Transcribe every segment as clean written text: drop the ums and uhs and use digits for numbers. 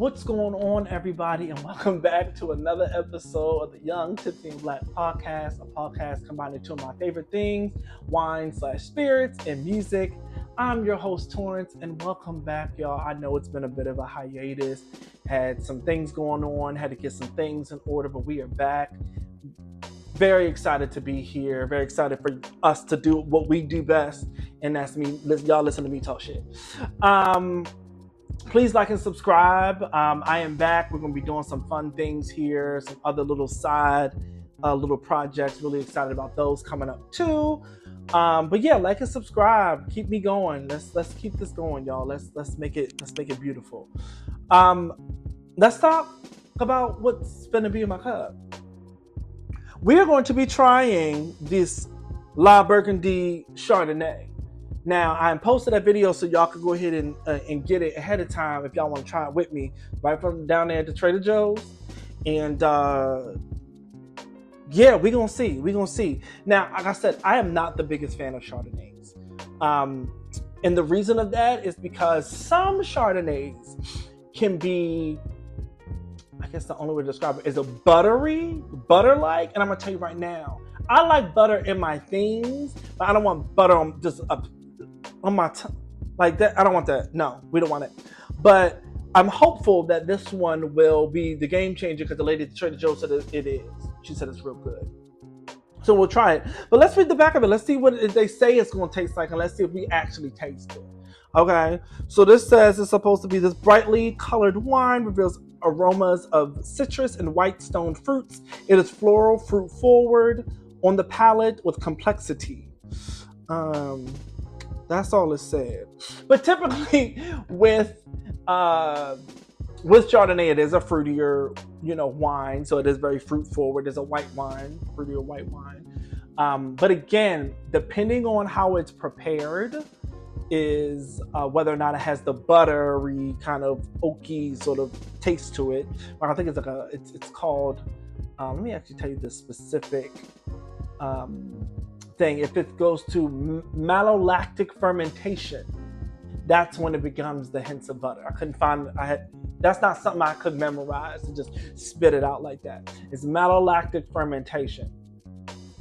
What's going on, everybody, and welcome back to another episode of the Young Tipsy and Black podcast, a podcast combining two of my favorite things, wine/spirits and music. I'm your host, Torrance, and welcome back, y'all. I know it's been a bit of a hiatus, had some things going on, had to get some things in order, but we are back. Very excited to be here, very excited for us to do what we do best, and that's me. Y'all listen to me talk shit. Please like and subscribe. I am back. We're going to be doing some fun things here, some other little side little projects. Really excited about those coming up too. But yeah, like and subscribe. Keep me going. Let's keep this going, y'all. Let's make it beautiful. Let's talk about what's going to be in my cup. We are going to be trying this La Burgundy Chardonnay. Now, I posted that video so y'all could go ahead and get it ahead of time if y'all want to try it with me, right from down there at the Trader Joe's. And yeah, we're going to see. We're going to see. Now, like I said, I am not the biggest fan of Chardonnays. And the reason of that is because some Chardonnays can be, I guess the only way to describe it is a butter-like. And I'm going to tell you right now, I like butter in my things, but I don't want butter on just on my tongue like that. I don't want that. No, we don't want it. But I'm hopeful that this one will be the game changer because the lady at the Trader Joe's said it is. She said it's real good. So we'll try it. But let's read the back of it. Let's see what they say it's going to taste like, and let's see if we actually taste it. Okay. So this says it's supposed to be this brightly colored wine, reveals aromas of citrus and white stone fruits. It is floral, fruit forward on the palate with complexity. That's all it said. But typically with Chardonnay, it is a fruitier, wine. So it is very fruit forward. It's a white wine, fruitier white wine. But again, depending on how it's prepared is whether or not it has the buttery kind of oaky sort of taste to it. I think it's like it's called, let me actually tell you the specific thing. If it goes to malolactic fermentation, that's when it becomes the hints of butter. I couldn't find, that's not something I could memorize and just spit it out like that. It's malolactic fermentation.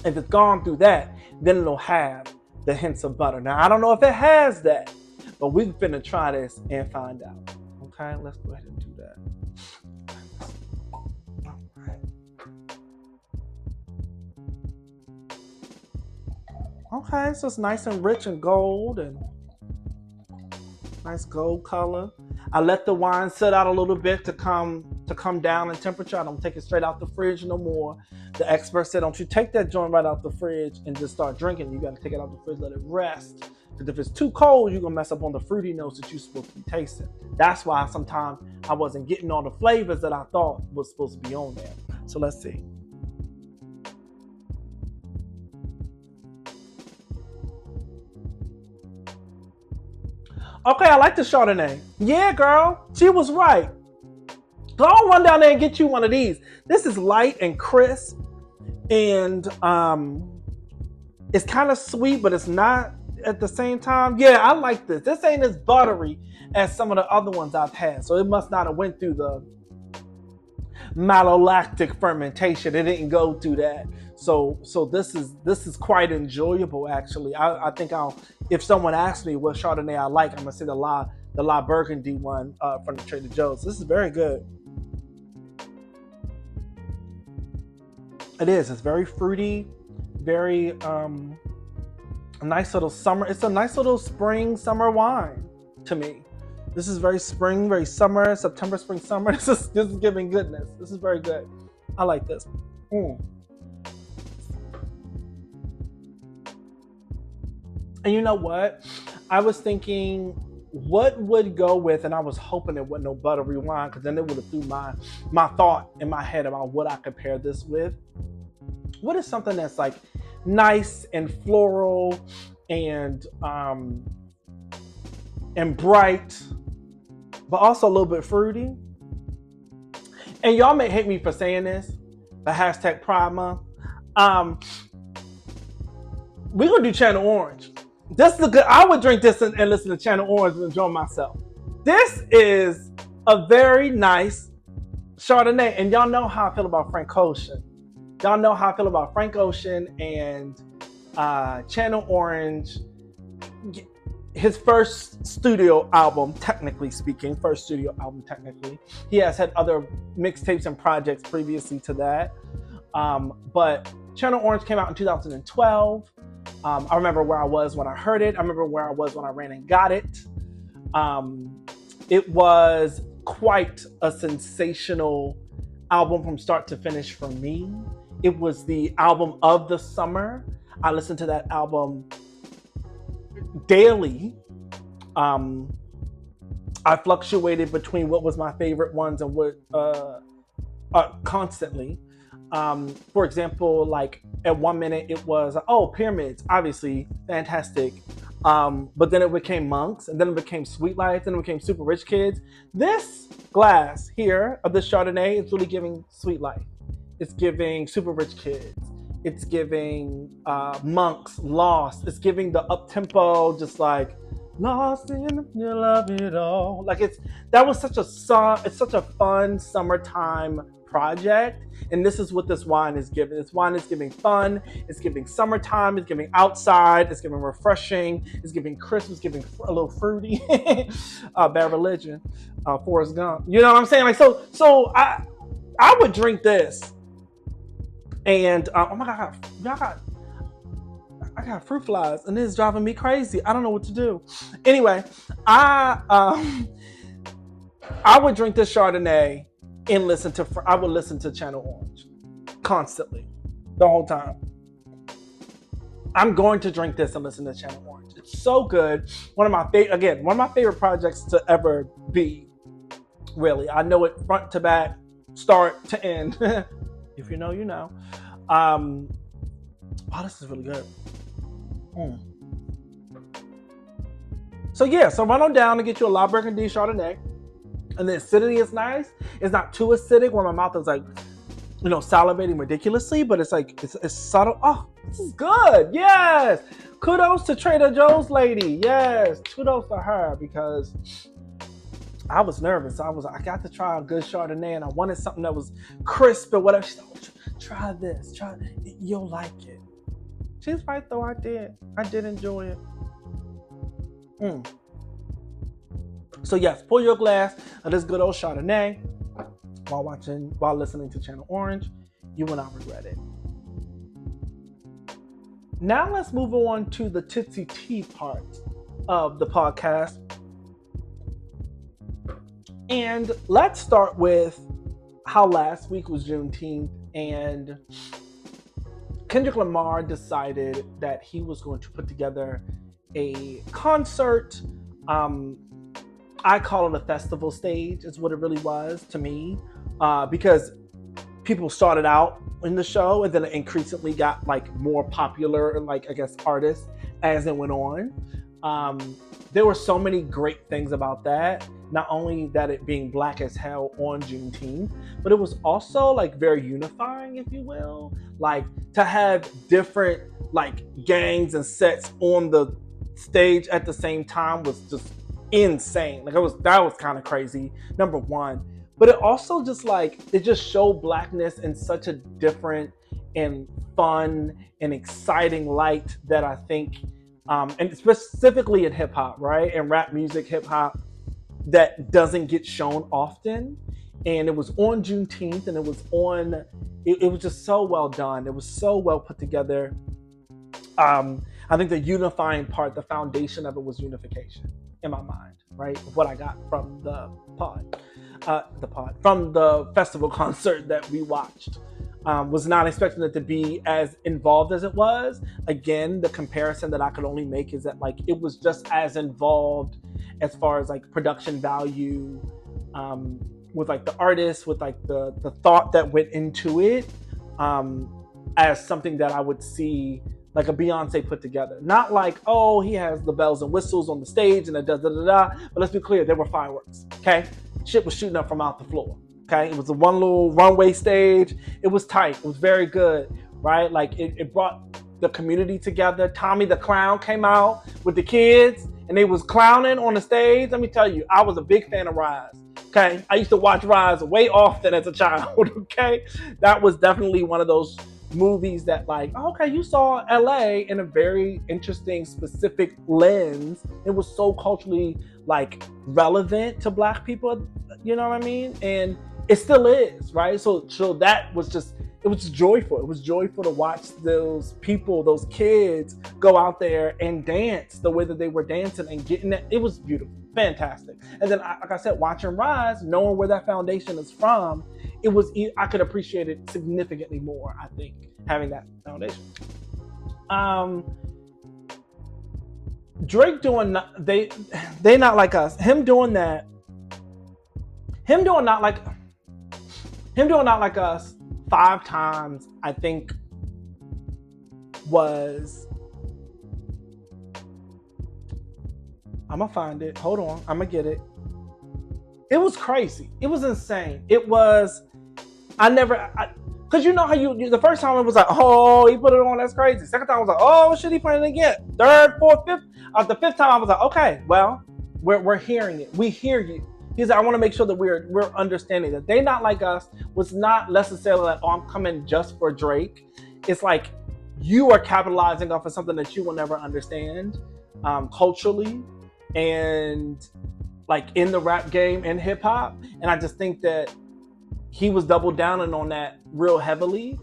If it's gone through that, then it'll have the hints of butter. Now, I don't know if it has that, but we're finna try this and find out. Okay, let's go ahead and do that. Okay, so it's nice and rich and gold and nice gold color. I let the wine sit out a little bit to come down in temperature. I don't take it straight out the fridge no more. The expert said, don't you take that joint right out the fridge and just start drinking. You got to take it out the fridge, let it rest. Because if it's too cold, you're going to mess up on the fruity notes that you're supposed to be tasting. That's why sometimes I wasn't getting all the flavors that I thought was supposed to be on there. So let's see. Okay, I like the Chardonnay. Yeah, girl, she was right. So I'll run down there and get you one of these. This is light and crisp, and it's kind of sweet, but it's not at the same time. Yeah, I like this. This ain't as buttery as some of the other ones I've had, so it must not have went through the malolactic fermentation. It didn't go through that. So this is quite enjoyable, actually. I think if someone asks me what Chardonnay I like, I'm gonna say the La Burgundy one from the Trader Joe's. This is very good. It is. It's very fruity, very a nice little summer. It's a nice little spring summer wine to me. This is very spring, very summer, September, spring, summer. This is giving goodness. This is very good. I like this. And you know what? I was thinking what would go with, and I was hoping it wasn't no buttery wine, because then it would have threw my thought in my head about what I could pair this with. What is something that's like nice and floral and bright, but also a little bit fruity? And y'all may hate me for saying this, but hashtag Pride Month. We're gonna do Channel Orange. This is a good. I would drink this and listen to Channel Orange and enjoy myself. This is a very nice Chardonnay. And y'all know how I feel about Frank Ocean. Y'all know how I feel about Frank Ocean and Channel Orange. His first studio album, technically speaking, He has had other mixtapes and projects previously to that. But Channel Orange came out in 2012. I remember where I was when I heard it. I remember where I was when I ran and got it. It was quite a sensational album from start to finish for me. It was the album of the summer. I listened to that album daily. I fluctuated between what was my favorite ones and what constantly. For example, like at 1 minute it was, Pyramids, obviously fantastic. But then it became Monks, and then it became Sweet Life, then it became Super Rich Kids. This glass here of this Chardonnay is really giving Sweet Life. It's giving Super Rich Kids. It's giving Monks, Lost. It's giving the up-tempo, just like lost in the middle of it all. Like it's such a fun summertime project, and this is what this wine is giving. This wine is giving fun, it's giving summertime, it's giving outside, it's giving refreshing, it's giving crisp, it's giving a little fruity. Bad Religion, Forrest Gump. You know what I'm saying? Like so I would drink this, and oh my god, I got fruit flies, and this is driving me crazy. I don't know what to do. Anyway, I would drink this Chardonnay and I would listen to Channel Orange constantly, the whole time. I'm going to drink this and listen to Channel Orange. It's so good. One of my favorite projects to ever be. Really, I know it front to back, start to end. If you know, you know. Wow, this is really good. So run on down and get you a La Burgundy Chardonnay. And the acidity is nice. It's not too acidic where my mouth is like, salivating ridiculously, but it's like, it's subtle. Oh, this is good. Yes. Kudos to Trader Joe's lady. Yes. Kudos to her, because I was nervous. I got to try a good Chardonnay, and I wanted something that was crisp or whatever. She said, try this. Try it. You'll like it. She's right, though. I did enjoy it. So yes, pour your glass of this good old Chardonnay while listening to Channel Orange. You will not regret it. Now let's move on to the Tipsy Tea part of the podcast. And let's start with how last week was Juneteenth, and Kendrick Lamar decided that he was going to put together a concert. I call it a festival stage, is what it really was to me, because people started out in the show and then it increasingly got like more popular, like I guess artists as it went on. There were so many great things about that. Not only that it being black as hell on Juneteenth, but it was also like very unifying, if you will. Like to have different like gangs and sets on the stage at the same time was just insane. Like that was kind of crazy, number one. But it also just showed blackness in such a different and fun and exciting light that I think, and specifically in hip hop, right? And rap music, hip hop, that doesn't get shown often. And it was on Juneteenth, and it was just so well done. It was so well put together. I think the unifying part, the foundation of it was unification in my mind, right? What I got from from the festival concert that we watched. Was not expecting it to be as involved as it was. Again, the comparison that I could only make is that like it was just as involved as far as like production value, with like the artists, with like the thought that went into it, as something that I would see like a Beyonce put together. Not like, oh, he has the bells and whistles on the stage and it does da-da-da. But let's be clear, there were fireworks, okay? Shit was shooting up from out the floor, okay? It was a one little runway stage. It was tight. It was very good, right? Like it brought the community together. Tommy the Clown came out with the kids and they was clowning on the stage. Let me tell you, I was a big fan of Rise. Okay, I used to watch Rise way often as a child. Okay, that was definitely one of those movies that, like, okay, you saw LA in a very interesting, specific lens. It was so culturally like relevant to Black people. You know what I mean? And it still is, right? So that was just, it was just joyful. It was joyful to watch those people, those kids, go out there and dance the way that they were dancing and getting that. It was beautiful, fantastic. And then, like I said, watching Rise, knowing where that foundation is from, it was, I could appreciate it significantly more, I think, having that foundation. Um, Drake doing, they not like us. Him doing not like him doing not like us 5 times, I think, was, I'm gonna find it. Hold on, I'm gonna get it. It was crazy. It was insane. It was. Because you know how the first time it was like, oh, he put it on, that's crazy. Second time I was like, oh shit, he playing it again. Third, fourth, fifth. The fifth time I was like, okay, well, we're hearing it. We hear you. He's like, I want to make sure that we're understanding that They Not Like Us was not necessarily like, oh, I'm coming just for Drake. It's like you are capitalizing off of something that you will never understand culturally and like in the rap game and hip hop. And I just think that he was double downing on that real heavily.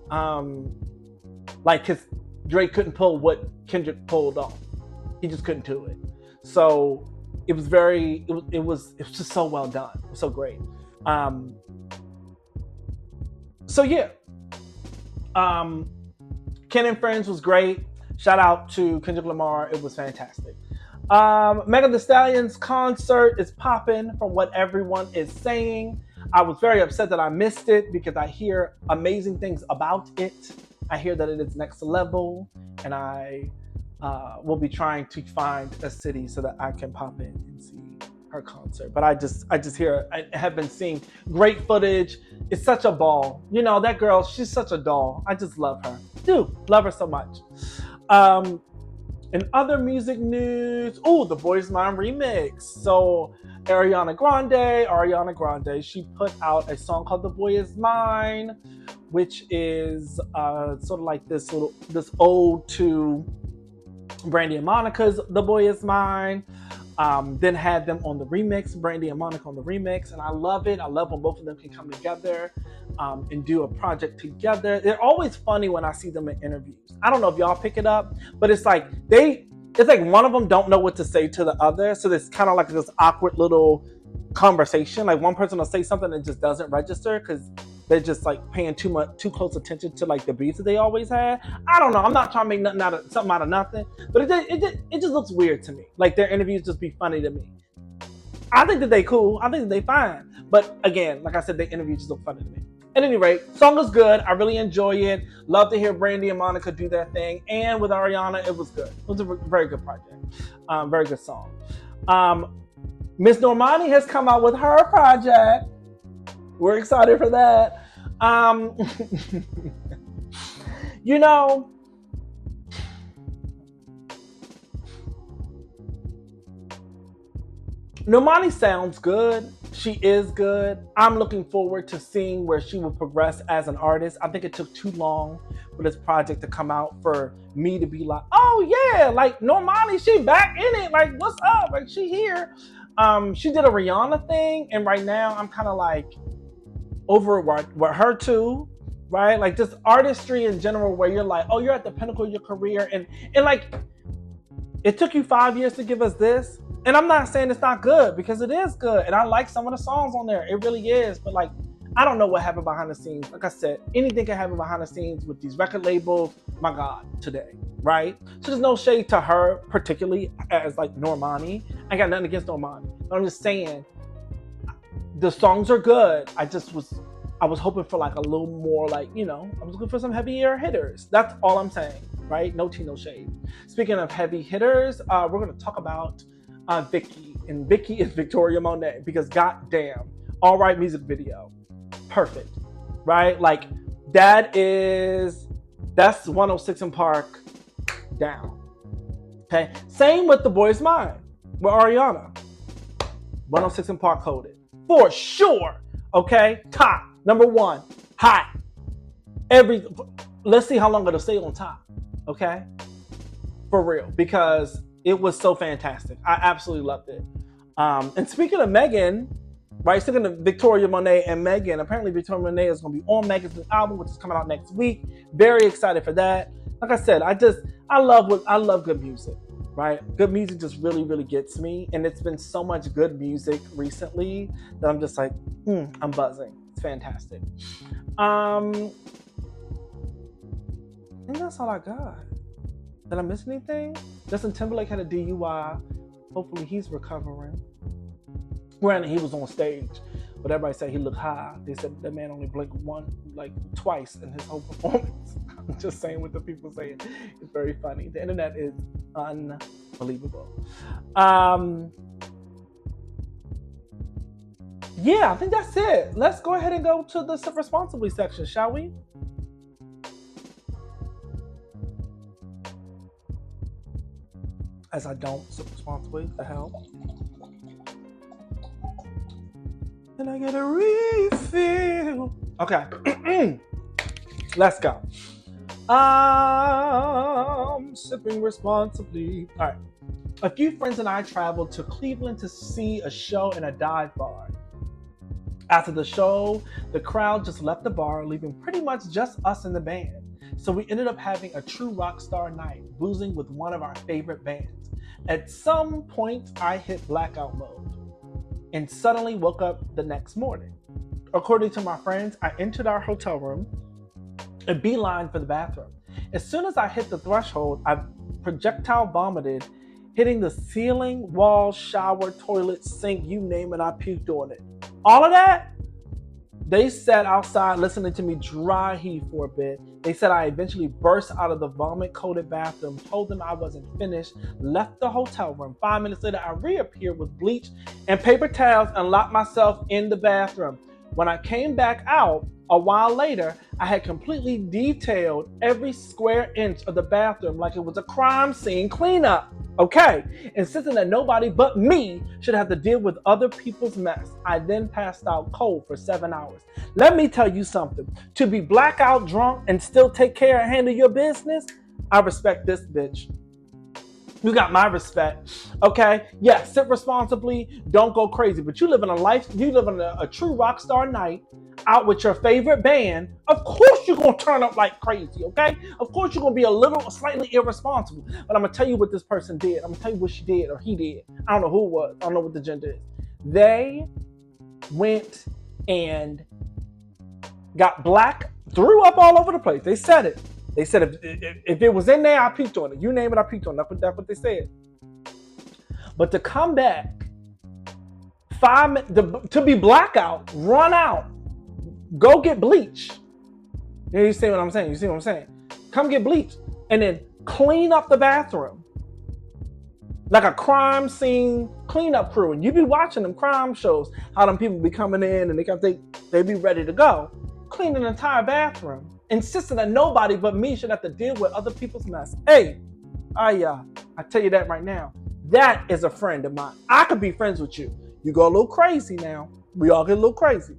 Like, cause Drake couldn't pull what Kendrick pulled off. He just couldn't do it. So it was it was just so well done. It was so great. So yeah. Ken and Friends was great. Shout out to Kendrick Lamar. It was fantastic. Megan Thee Stallion's concert is popping from what everyone is saying. I was very upset that I missed it because I hear amazing things about it. I hear that it is next level, and I will be trying to find a city so that I can pop in and see her concert. But I just I have been seeing great footage. It's such a ball. You know, that girl, she's such a doll. I just love her. Dude, love her so much. In other music news, the Boys Mind remix. So Ariana Grande, she put out a song called The Boy Is Mine, which is sort of like this ode to Brandy and Monica's The Boy Is Mine. Then had them on the remix, Brandy and Monica on the remix, and I love it. I love when both of them can come together and do a project together. They're always funny when I see them in interviews. I don't know if y'all pick it up, but it's like one of them don't know what to say to the other, so it's kind of like this awkward little conversation. Like one person will say something that just doesn't register because they're just like paying too close attention to like the beats that they always had. I don't know. I'm not trying to make something out of nothing, but it just looks weird to me. Like their interviews just be funny to me. I think that they cool. I think that they fine. But again, like I said, their interviews just look funny to me. At any rate, song is good. I really enjoy it. Love to hear Brandy and Monica do their thing. And with Ariana, it was good. It was a very good project. Very good song. Miss Normani has come out with her project. We're excited for that. You know, Normani sounds good. She is good. I'm looking forward to seeing where she will progress as an artist. I think it took too long for this project to come out for me to be like, oh yeah, like Normani, she back in it. Like, what's up? Like, she here. She did a Rihanna thing, and right now I'm kind of like over with her too, right? Like just artistry in general, where you're like, oh, you're at the pinnacle of your career, and like it took you 5 years to give us this. And I'm not saying it's not good, because it is good. And I like some of the songs on there. It really is. But like, I don't know what happened behind the scenes. Like I said, anything can happen behind the scenes with these record labels. My God, today, right? So there's no shade to her, particularly as like Normani. I got nothing against Normani. But I'm just saying, the songs are good. I was hoping for like a little more, like, you know, I was looking for some heavier hitters. That's all I'm saying, right? No tea, no shade. Speaking of heavy hitters, we're going to talk about Vicky, and Vicky is Victoria Monet, because goddamn, all right, music video, perfect, right? Like that's 106 in Park down. Okay, same with The Boy Is Mine with Ariana. 106 in Park coded. for sure. Okay, top number one, hot. Let's see how long it'll stay on top. Okay, for real, because it was so fantastic. I absolutely loved it. And speaking of Megan, right? Speaking of Victoria Monet and Megan, apparently Victoria Monet is going to be on Megan's new album, which is coming out next week. Very excited for that. Like I said, I love good music, right? Good music just really, really gets me, and it's been so much good music recently that I'm just like, I'm buzzing. It's fantastic. I think that's all I got. Did I miss anything? Justin Timberlake had a DUI. Hopefully he's recovering. Granted, he was on stage, but everybody said he looked high. They said that man only blinked twice in his whole performance. I'm just saying what the people say. It's very funny. The internet is unbelievable. Yeah, I think that's it. Let's go ahead and go to the Sip Responsibly section, shall we? As I don't sip responsibly, the hell. And I get a refill. Okay. Let's go. I'm sipping responsibly. All right. A few friends and I traveled to Cleveland to see a show in a dive bar. After the show, the crowd just left the bar, leaving pretty much just us and the band. So we ended up having a true rock star night, boozing with one of our favorite bands. At some point, I hit blackout mode and suddenly woke up the next morning. According to my friends, I entered our hotel room and beeline for the bathroom. As soon as I hit the threshold, I projectile vomited, hitting the ceiling, wall, shower, toilet, sink, you name it, I puked on it. All of that? They sat outside listening to me dry heave for a bit. They said I eventually burst out of the vomit-coated bathroom, told them I wasn't finished, left the hotel room. 5 minutes later, I reappeared with bleach and paper towels and locked myself in the bathroom. When I came back out, a while later, I had completely detailed every square inch of the bathroom like it was a crime scene cleanup. Okay, insisting that nobody but me should have to deal with other people's mess. I then passed out cold for 7 hours. Let me tell you something. To be blackout drunk and still take care and handle your business, I respect this bitch. You got my respect, okay? Yeah, sip responsibly, don't go crazy. But you live in a true rock star night out with your favorite band. Of course you're going to turn up like crazy, okay? Of course you're going to be slightly irresponsible. But I'm going to tell you what this person did. I'm going to tell you what she did or he did. I don't know who it was. I don't know what the gender is. They went and got black, threw up all over the place. They said it. They said if it was in there, I peeked on it. You name it, I peeked on it. That's what they said. But to come back, to be blackout, run out, go get bleach. You see what I'm saying? You see what I'm saying? Come get bleach and then clean up the bathroom like a crime scene cleanup crew. And you be watching them crime shows, how them people be coming in and they be ready to go. Clean an entire bathroom. Insisting that nobody but me should have to deal with other people's mess. Hey, I tell you that right now. That is a friend of mine. I could be friends with you. You go a little crazy now. We all get a little crazy.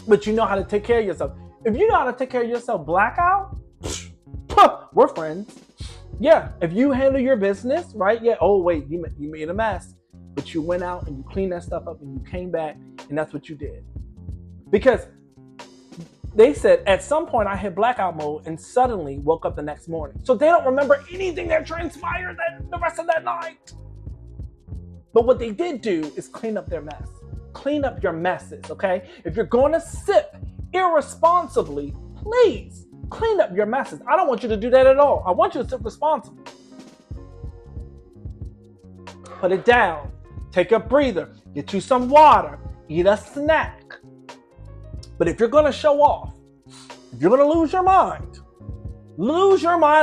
But you know how to take care of yourself. If you know how to take care of yourself blackout, we're friends. Yeah, if you handle your business, right? Yeah, oh wait, you made a mess. But you went out and you cleaned that stuff up and you came back and that's what you did. Because they said at some point I hit blackout mode and suddenly woke up the next morning. So they don't remember anything that transpired the rest of that night. But what they did do is clean up their mess. Clean up your messes, okay? If you're going to sip irresponsibly, please clean up your messes. I don't want you to do that at all. I want you to sip responsibly. Put it down. Take a breather. Get you some water. Eat a snack. But if you're going to show off, if you're going to lose your mind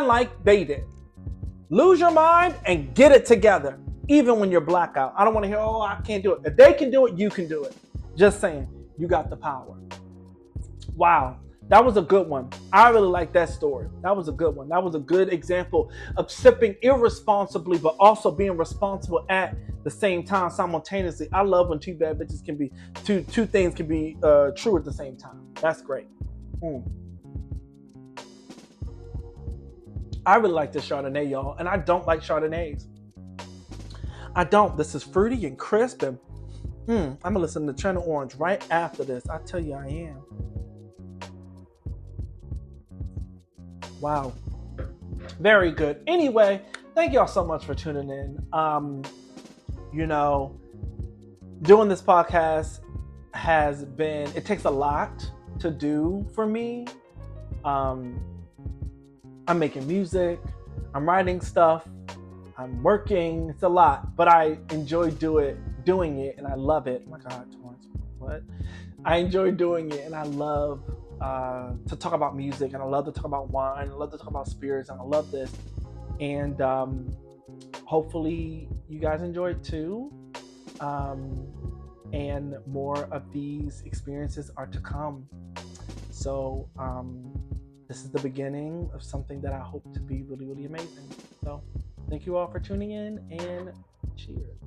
like they did. Lose your mind and get it together, even when you're blackout. I don't want to hear, oh, I can't do it. If they can do it, you can do it. Just saying, you got the power. Wow, that was a good one. I really like that story. That was a good one. That was a good example of sipping irresponsibly, but also being responsible at the same time simultaneously. I love when two bad bitches can be two things can be true at the same time. That's great. I really like this Chardonnay, y'all, and I don't like Chardonnays. I don't. This is fruity and crisp, and I'm gonna listen to Channel Orange right after this. I tell you, I am. Wow, very good. Anyway, thank y'all so much for tuning in. You know, doing this podcast it takes a lot to do for me. I'm making music, I'm writing stuff, I'm working. It's a lot, but I enjoy doing it, and I love it. Oh my God, Torrance, what? I enjoy doing it, and I love to talk about music, and I love to talk about wine, I love to talk about spirits, and I love this. And hopefully you guys enjoy it too. And more of these experiences are to come. So this is the beginning of something that I hope to be really, really amazing. So thank you all for tuning in, and cheers.